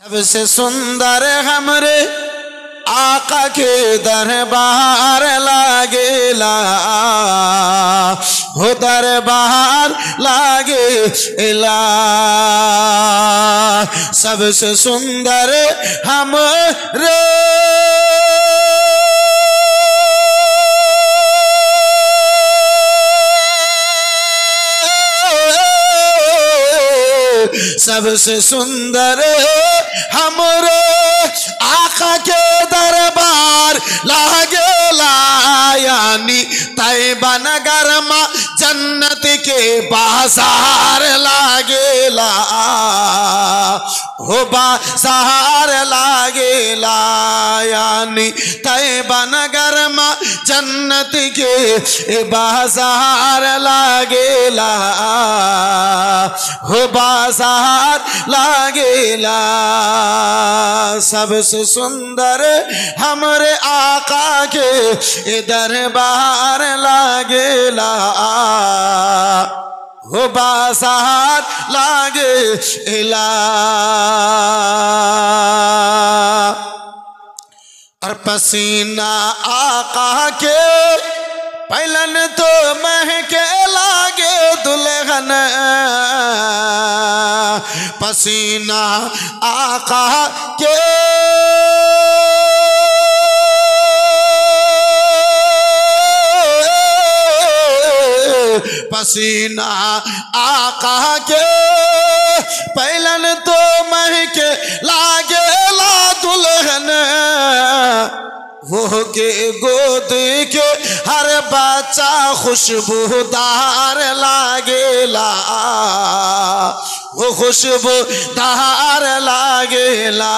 सबसे सुंदर हमरे आका के दरबार लागेला हो दरबार लागेला। सबसे सुंदर हमरे सबसे सुंदर हमरे आका के दरबार लागेला यानी तैयबा नगर में जन्नत के बाजार लागेला हो बाजार लागेला यानी तैयबा नगर में जन्नत के बाजार लागेला हो बाजार लागेला। सबसे सुंदर हमरे आका के दरबार लागेला हो बाजार लागेला। और पसीना आका के पहलन तो महके लागे दुल्हन पसीना आका के पसीना आका के पहलन तो महके लागे ला दुल्हन वो के गोद के हर बच्चा खुशबूदार लागेला वो खुशबूदार लागेला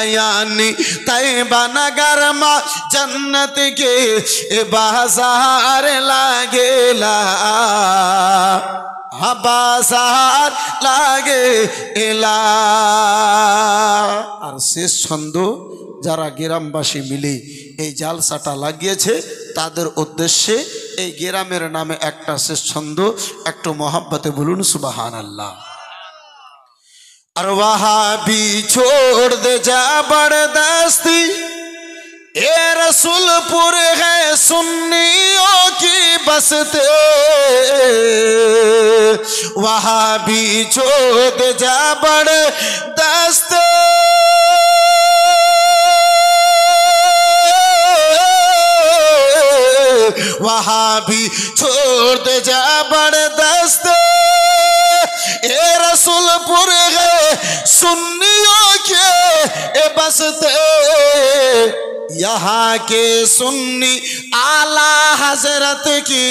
यानी तैयबा नगर में जन्नत के बाजार लागेला बाजार लागेला। और शेष छंद যারা গ্রামবাসী মিলে এই জালসাটা লাগিয়েছে তাদের উদ্দেশ্যে এই গ্রামের নামে একটা শেষ ছন্দ একটু মহব্বতে বলুন সুবহানাল্লাহ। আর वहाबी छोड़ दे जबरदस्ती ए रसूलपुर है सुन्नियों की बसते वहाबी छोड़ दे जबरदस्ती वहाँ भी छोड़ दे जबरदस्त ए रसूलपुर है सुन्नियों के ए बसते यहाँ के सुन्नी आला हजरत की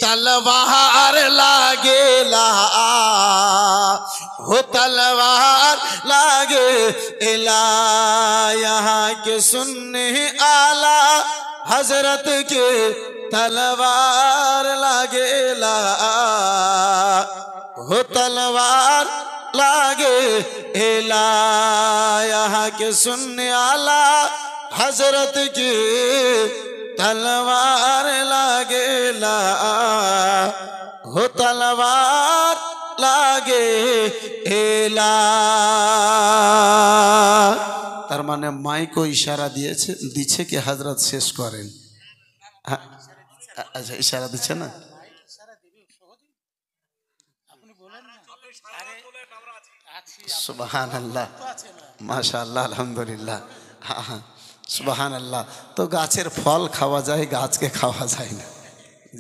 तलवार लागेला हो तलवार लागेला। यहाँ के सुन्नी आला हजरत के तलवार लागेला हो तलवार लागेला। यहाँ के सुनने आला हजरत के तलवार लागेला हो तलवार लागेला। তার মানে মাইকও ইশারা দিয়েছে দিচ্ছে কি হযরত শেষ করেন। আচ্ছা ইশারা দিচ্ছে না সুবহানাল্লাহ মাশাআল্লাহ আলহামদুলিল্লাহ সুবহানাল্লাহ। তো গাছের ফল খাওয়া যায় গাছকে খাওয়া যায় না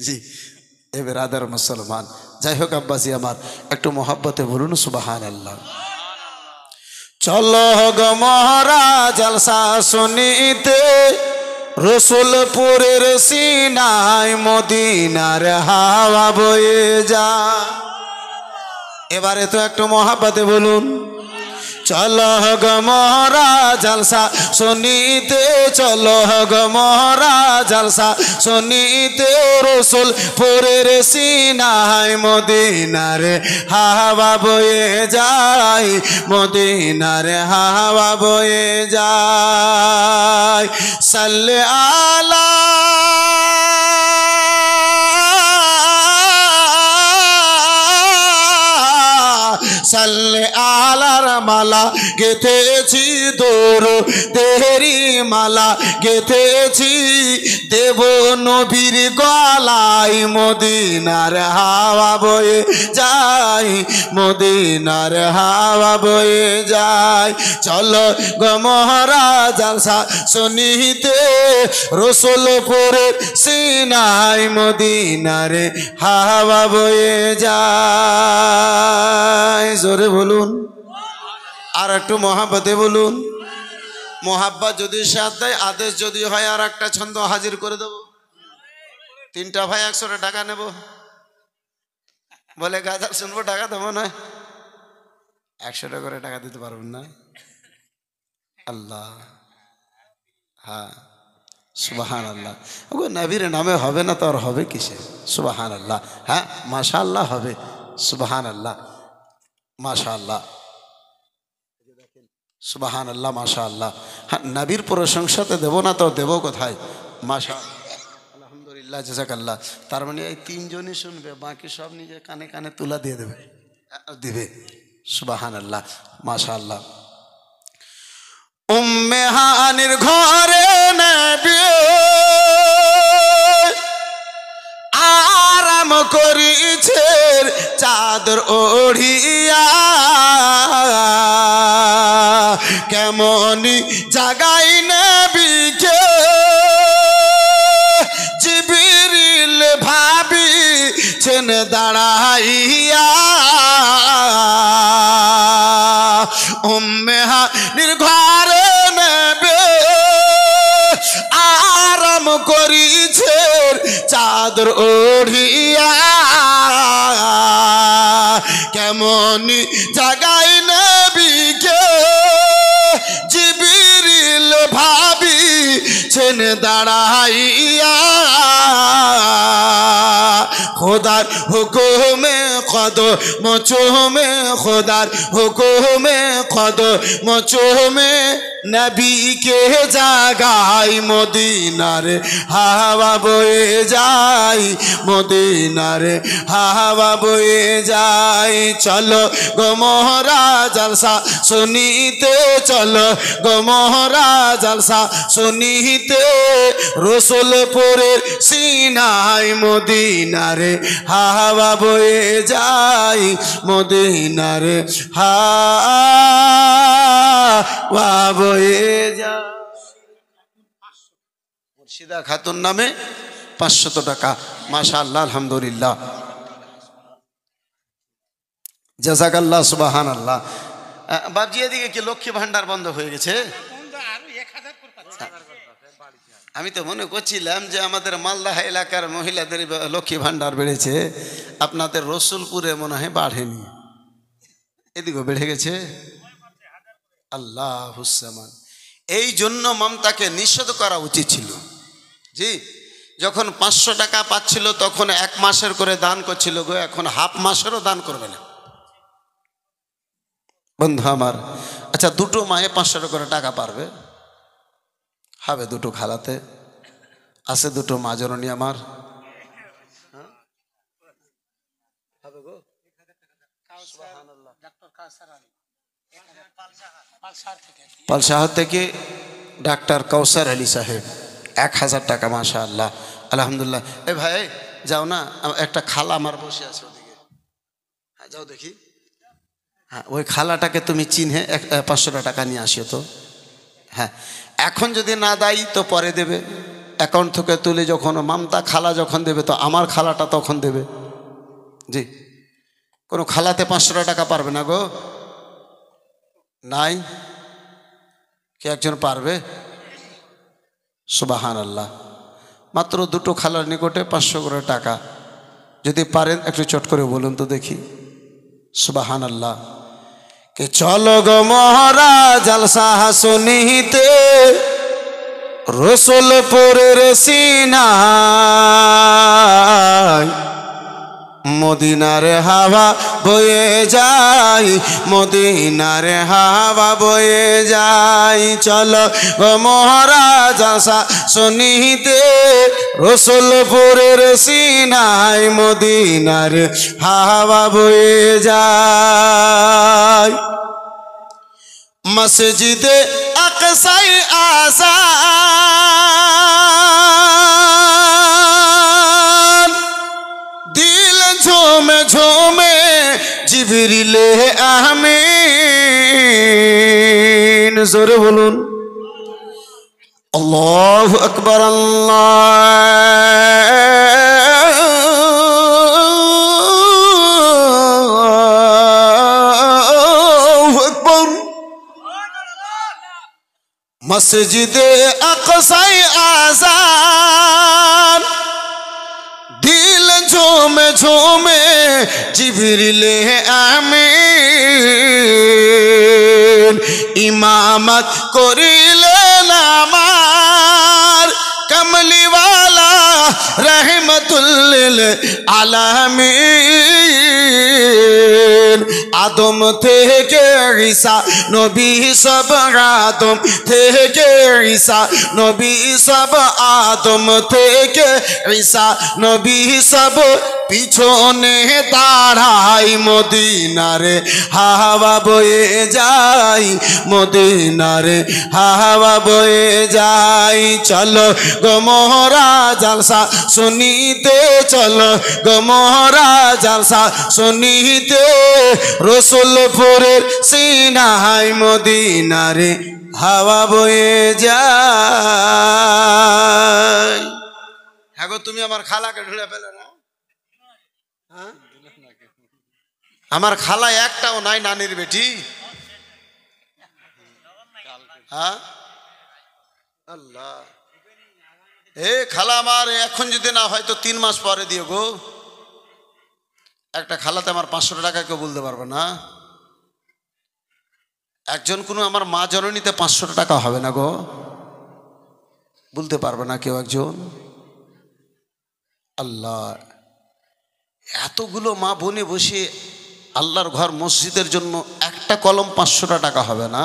জি এ বেরাদার মুসলমান। যাই হোক আব্বাসী আমার একটু মহব্বতে বলুন সুবহানাল্লাহ। চলো গো মহারাজ জলসা শুনিতে রসুলপুরের সিনায় মদিনার হাওয়া বয়ে যা। এবারে তো একটু মহব্বতে বলুন চলো গো মহারাজ জলসা শুনিতে চলো গো মহারাজ জলসা শুনিতে রসুলপুরের সিনায় মদিনার হাওয়া বয়ে যায় মদিনার হাওয়া বয়ে যায়। সাল্লে আলা সাল্লে আলা মালার মালা গেথেছি দরুদেরি মালা গেথেছি দেব নবীর গলায় মদিনার হাওয়া বয়ে যায় মদিনার হাওয়া বয়ে যায় চলো গো মহারাজ জালসা শুনিতে রসুলপুরের সিনাই মদিনার হাওয়া বয়ে যায় জোরে বলুন আর একটু মহাব্বতে বলুন মোহাব্বত যদি সাথ দেয় আদেশ যদি হয় আর একটা ছন্দ হাজির করে দেব তিনটা ভাই 100 টাকা নেব বলে গাজাল শুনবো টাকা দেবো না 100 টাকা করে টাকা দিতে পারবেন না আল্লাহ হ্যাঁ সুবহানাল্লাহ ওগো নবীর নামে হবে না তো আর হবে কিসে সুবহানাল্লাহ হ্যাঁ মাশাআল্লাহ হবে সুবহানাল্লাহ মাশাআল্লাহ সুবহানাল্লাহ মাশাআল্লাহ হ্যাঁ নবীর প্রশংসাতে দেব না তো দেব কোথায় মাশাআল্লাহ আলহামদুলিল্লাহ জাযাকাল্লাহ তার মানে এই তিনজনই শুনবে বাকি সব নিজে কানে কানে তুলা দিয়ে দেবে দিবে সুবহানাল্লাহ মাশাআল্লাহ উম্মে হানির ঘরে নবী আরাম করিছে চাদর ওড়িয়া কেমনি জাগাই নবীকে জিবরিল ভাবিছেন দাঁড়াইয়া উম্মে হানির ঘরে নবী আরাম করিছে চাদর ওড়িয়া কেমনি জাগাই নবীকে জিবরিল ভাবিছেন দাঁড়াইয়া খোদার হুকুমে কদম চুমে খোদার হুকুমে কদম চুমে নবীকে জাগাই মদিনার হাওয়া বয়ে যায় মদিনার হাওয়া বয়ে যায় চলো গো মহারাজ জালসা শুনিতে চলো গো মহারাজ জালসা শুনিতে রসুলপুরের সিনাই মদিনার হাওয়া বয়ে যায় মদিনার হাওয়া বয়ে যায় মুর্শিদা খাতুন নামে 500 টাকা মাশাআল্লাহ আলহামদুলিল্লাহ জাযাকাল্লাহ সুবহানাল্লাহ বাবজি এদিকে কি লক্ষ্মী ভান্ডার বন্ধ হয়ে গেছে আমি তো মনে করছিলাম যে আমাদের মালদা এলাকার মহিলাদের লক্ষ্মী ভান্ডার বেড়েছে আপনাদের রসুলপুরে মনে হয় বাড়েনি এদিকেও বেড়ে গেছে আল্লাহ হুসমান এই জন্য মমতাকে নিষেধ করা উচিত ছিল জি যখন 500 টাকা পাচ্ছিল তখন 1 মাসের করে দান করছিল গো এখন হাফ মাসেরও দান করবে না বন্ধু আমার আচ্ছা দুটো মায়ে 500 করে টাকা পারবে হবে দুটো খালাতে আছে দুটো মা জননী আমার পালসাহার থেকে ডাক্তার কাউসার আলী সাহেব 1000 টাকা মাশাআল্লাহ আলহামদুলিল্লাহ এ ভাই যাও না একটা খালা আমার বসে আছে ওদিকে হ্যাঁ যাও দেখি হ্যাঁ ওই খালাটাকে তুমি চিনে 500 টাকা নিয়ে আসিও তো হ্যাঁ এখন যদি না দেয় তো পরে দেবে অ্যাকাউন্ট থেকে তুলে যখন মামতা খালা যখন দেবে তো আমার খালাটা তখন দেবে জি কোনো খালাতে 500 টাকা পারবে না গো নাই কে একজন পারবে সুবহানাল্লাহ মাত্র দুটো খালার নিকটে 500 করে টাকা যদি পারেন একটু চট করে বলুন তো দেখি সুবহানাল্লাহ কে চলো গো মহারাজ জালসা শুনিতে রসুলপুরের সিনাই মদিনার হাওয়া বয়ে যায় মদিনার হাওয়া বয়ে যায় চলো গো মহারাজ জালসা শুনিতে রসুলপুরের সিনাই মদিনার হাওয়া বয়ে যায় মসজিদে আকসাই আযান দিল ঝুমে ঝুমে জিবরিলে আমিন জোরে বলুন আল্লাহু আকবার আল্লাহু আকবার মসজিদে আকসাই আযান দিল ঝুমে ঝুমে জিবরিলে আমিন ইমামত করিলেন আমার কমলিওয়ালা রহমতুল লিল আলামিন আদম থেকে ঈসা নবী সব আদম থেকে ঈসা নবী সব আদম থেকে ঈসা নবী সব পিছনে দাঁড়াই মদিনারে হাওয়া বয়ে যাই মদিনারে হাওয়া বয়ে যাই চলো গো মোরা জলসা শুনিতে চলো গো মোরা জলসা শুনিতে রসুলপুরের সিনাই মদিনারে হাওয়া বয়ে যায় হ্যাঁ গো তুমি আমার খালাকে ঢুলে ফেলে না আমার খালা একটাও নাই নানির বেটি হ্যাঁ আল্লাহ এ খালা আমার এখন যদি না হয় তো 3 মাস পরে দিও গো একটা খালাতে আমার 500 টাকা কেউ বলতে পারবে না একজন কোনো আমার মা জননীতে 500 টাকা হবে না গো বলতে পারবে না কেউ একজন আল্লাহ এতগুলো মা বোনে বসে আল্লাহর ঘর মসজিদের জন্য একটা কলম 500 টাকা হবে না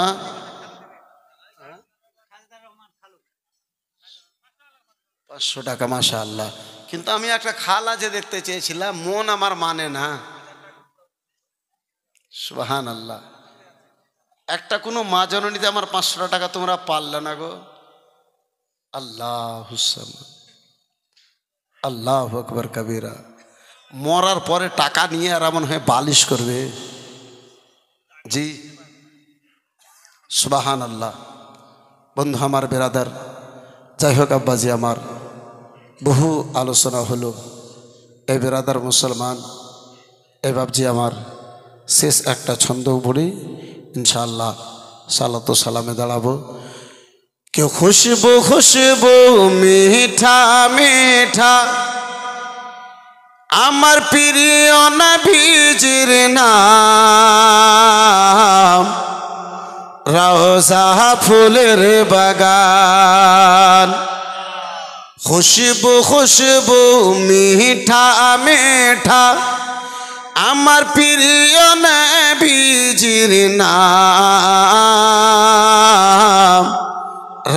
500 টাকা মাশাআল্লাহ কিন্তু আমি একটা খালা যে দেখতে চেয়েছিলাম মন আমার মানে না সুবহানাল্লাহ একটা কোনো মা জননীতে আমার 500 টাকা তোমরা পারলে না গো আল্লাহুস সামাদ আল্লাহু আকবার কবীরা মরার পরে টাকা নিয়ে আর এমন হয়ে বালিশ করবে জি সুবহানাল্লাহ বন্ধু আমার বেরাদার যাই হোক আব্বাজি আমার বহু আলোচনা হলো এই বেরাদার মুসলমান এই বাবজি আমার শেষ একটা ছন্দ পড়ি ইনশাআল্লাহ সালাত ও সালামে দাঁড়াবো কেউ খুশবু খুশবু মিঠা মিঠা আমার প্রিয় নবীজির নাম রওজা ফুলের বাগান খুশবু খুশবু মিঠা মিঠা আমার প্রিয় নবীজির নাম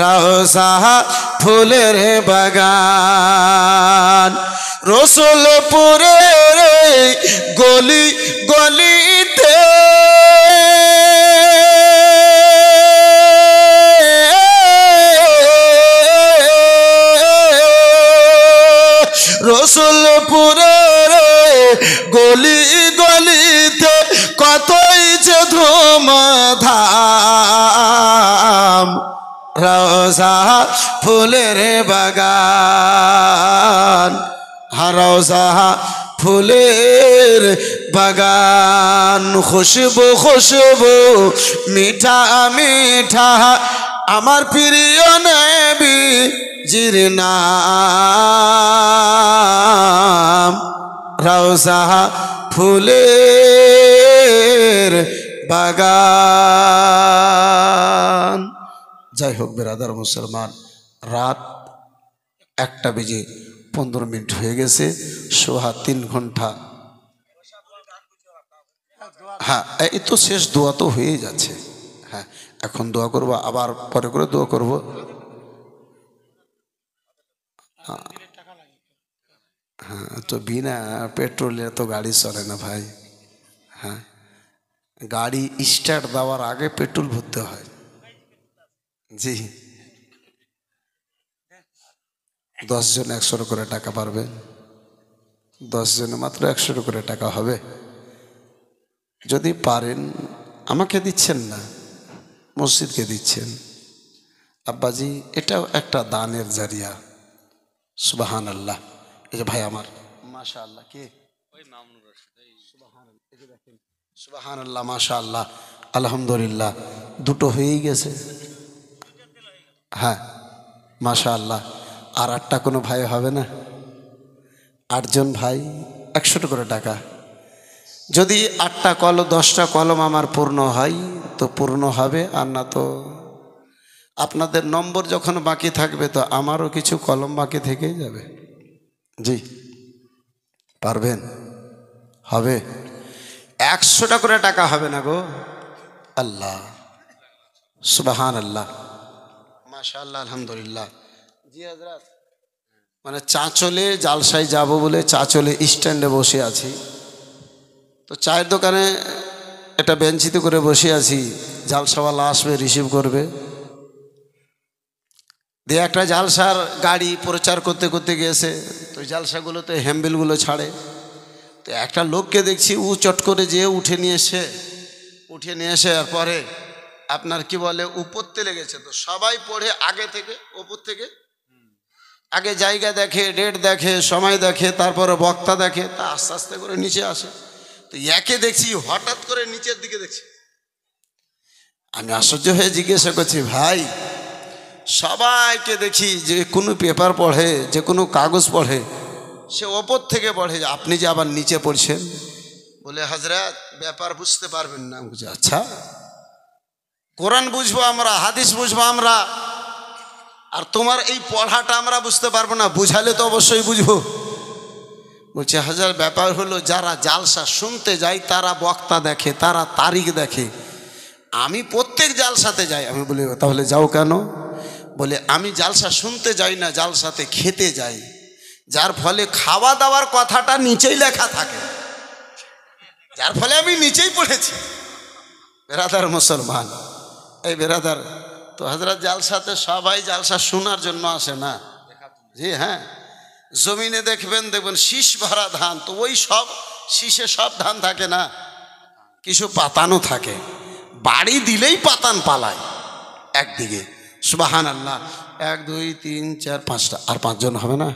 রওজা ফুলের বাগান রসুলপুরের গলি গলিতে রসুলপুরের গলি গলিতে কতই যে ধুমধাম রওজা ফুলের বাগান রওজা ফুলের বাগান খুশবু খুশবু মিঠা মিঠা আমার প্রিয় নবীজির নাম রওজা ফুলের বাগান যাই হোক বেরাদার মুসলমান রাত 1:15 হয়ে গেছে সোহা 3 ঘন্টা হ্যাঁ এই তো শেষ দোয়া তো হয়ে যাচ্ছে হ্যাঁ এখন দোয়া করব আবার পরে করে দোয়া করব হ্যাঁ তো বিনা পেট্রোলে তো গাড়ি চলে না ভাই হ্যাঁ গাড়ি স্টার্ট দেওয়ার আগে পেট্রোল ভরতে হয়। জি, 10 জন 100 করে টাকা পারবেন, 10 জনে মাত্র 100 করে টাকা হবে। যদি পারেন, আমাকে দিচ্ছেন না, মসজিদকে দিচ্ছেন, আব্বাজি এটাও একটা দানের জারিয়া। সুবহান আল্লাহ। এই যে ভাই আমার, মাশাআল্লাহ, কে সুবহান আল্লাহ, মাশাআল্লাহ, আলহামদুলিল্লাহ, দুটো হয়েই গেছে। হ্যাঁ, মাশাআল্লাহ। আর 8টা কোনো ভাই হবে না? 8 জন ভাই 100 করে টাকা। যদি 8টা কলম 10টা কলম আমার পূর্ণ হয় তো পূর্ণ হবে, আর না তো আপনাদের নম্বর যখন বাকি থাকবে তো আমারও কিছু কলম বাকি থেকেই যাবে। জি, পারবেন? হবে। 100টা করে টাকা হবে না গো? আল্লাহ, সুবহান আল্লাহ, মাশাআল্লাহ, আলহামদুলিল্লাহ। জি হযরত, মানে চাঁচলে জালসায় যাব বলে চাঁচলে স্ট্যান্ডে বসে আছি, তো চায়ের দোকানে একটা বেঞ্চিতে করে বসে আছি, জালসাওয়ালা আসবে, রিসিভ করবে। দিয়ে একটা জালসার গাড়ি প্রচার করতে করতে গিয়েছে, তো জালসাগুলোতে হ্যাম্বেলগুলো ছাড়ে, তো একটা লোককে দেখছি ও চট করে যেয়ে উঠে নিয়ে এসে আর পরে আপনার কি বলে উপরতে লেগেছে। তো সবাই পড়ে আগে থেকে উপর থেকে আগে জায়গা দেখে, ডেট দেখে, সময় দেখে, তারপরে বক্তা দেখে, তা আস্তে আস্তে করে নিচে আসে। তো একে দেখছি হঠাৎ করে নিচের দিকে দেখছি। আমি আশ্চর্য হয়ে জিজ্ঞাসা করছি, ভাই সবাইকে দেখি যে কোনো পেপার পড়ে, যে কোনো কাগজ পড়ে, সে ওপর থেকে পড়ে, আপনি যে আবার নিচে পড়ছেন? বলে হযরত ব্যাপার বুঝতে পারবেন না। আমি বলছি আচ্ছা, কোরআন বুঝবো আমরা, হাদিস বুঝবো আমরা, আর তোমার এই পড়াটা আমরা বুঝতে পারবো না, বুঝালে তো অবশ্যই বুঝবো। বলছে হাজার ব্যাপার হলো, যারা জালসা শুনতে যায় তারা বক্তা দেখে, তারা তারিখ দেখে। আমি প্রত্যেক জালসাতে যাই। আমি বলি তাহলে যাও কেন? বলে আমি জালসা শুনতে যাই না, জালসাতে খেতে যাই, যার ফলে খাওয়া দাওয়ার কথাটা নিচেই লেখা থাকে, যার ফলে আমি নিচেই পড়েছি। বেরাদার মুসলমান, এই বেরাদার, তো হযরত জালসাতে সবাই জালসা শোনার জন্য আসে না। জি হ্যাঁ, জমিনে দেখবেন শীষ ভরা ধান, তো ওই সব শীষে সব ধান থাকে না, কিছু পাতানো থাকে, বাড়ি দিলেই পাতান পালায় একদিকে। সুবহান আল্লাহ। 1 2 3 4 5টা, আর 5 জন হবে না?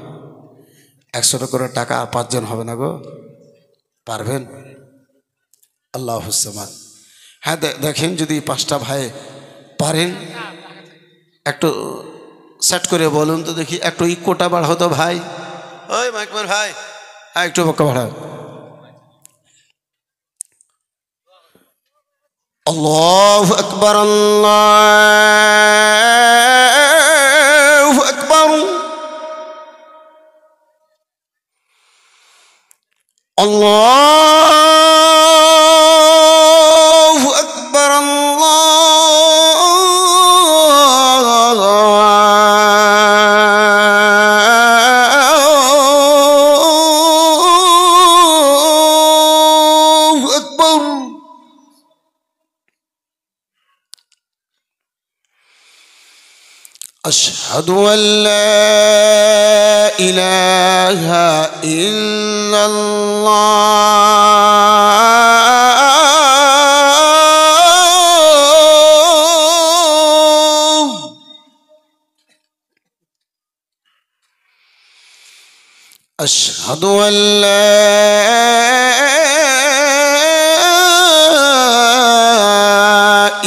100 করে টাকা, আর 5 জন হবে না গো? পারবেন? আল্লাহ হুসমান। হ্যাঁ, দেখেন যদি 5টা ভাই পারেন, একটু সেট করে বলুন তো দেখি, একটু ইকোটা বাড়াও তো ভাই। ওই মাইকমার ভাই, হ্যাঁ একটু বক্কা বাড়াও। আল্লাহু আকবার, আল্লাহু আকবার, আল্লাহু আকবার, আল্লাহু আকবার। أشهد أن لا إله إلا الله أشهد أن لا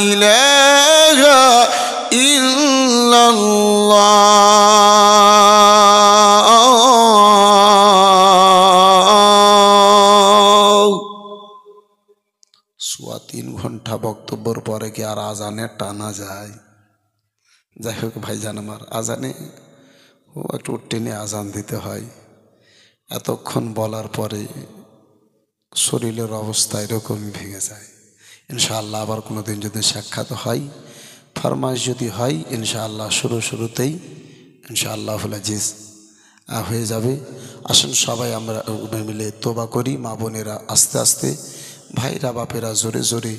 إله إلا الله। 3 ঘন্টা বক্তব্যের পরে কি আর আজানে টানা যায়? যাই হোক ভাইজান আমার, আজানে একটু টেনে আজান দিতে হয়। এতক্ষণ বলার পরে শরীরের অবস্থা এরকমই ভেঙে যায়। ইনশাআল্লাহ আবার কোনো দিন যদি সাক্ষাৎ হয়, ফরমাইশ যদি হয়, ইনশাআল্লাহ শুরুতেই ইনশাআল্লাহুল আজিজ হয়ে যাবে। আসুন সবাই আমরা মিলে তোবা করি, মা বোনেরা আস্তে আস্তে ভাইরা বাপেরা জোরে জোরে